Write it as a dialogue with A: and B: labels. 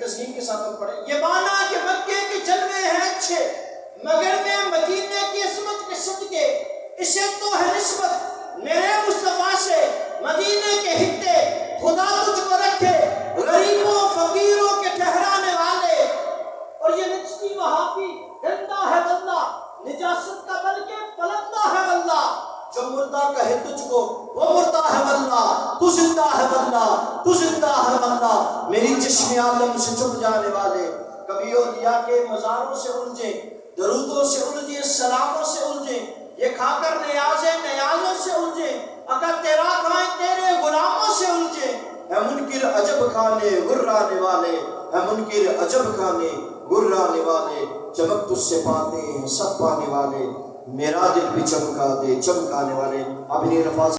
A: تسلیم کے ساتھ پڑھیں. یہ مانا کہ مکے کے جلوے ہیں اچھے مگر میں مدینے کی عظمت کے صدقے اسے تو ہے نسبت میرے مصطفیٰ سے مدینے کے حتے خدا تجھ کو رکھے غریبوں فقیروں کے ٹھہرانے والے. اور یہ نچتی وہابی گندا ہے بندہ نجاست کا بلکہ پلندہ ہے بندہ. جو مردہ کہے تجھ کو وہ مردہ ہے بندہ تو زندہ ہے بندہ تو زندہ ہے بندہ. میری چشم عالم سے چھپ جانے والے کبھی اولیاء کے مزاروں سے الجھے درودوں سے الجھے سلاموں سے الجھے یہ کھا کر نیازوں سے الجھے اگر تیرا کھائیں تیرے غلاموں سے الجھے. ہے منکر عجب کھانے گرانے والے ہے منکر عجب کھانے گرانے والے. چمک تجھ سے پاتے ہیں سب پانے والے میرا دل بھی چمکا دے چمکانے والے. اپنی رفاظ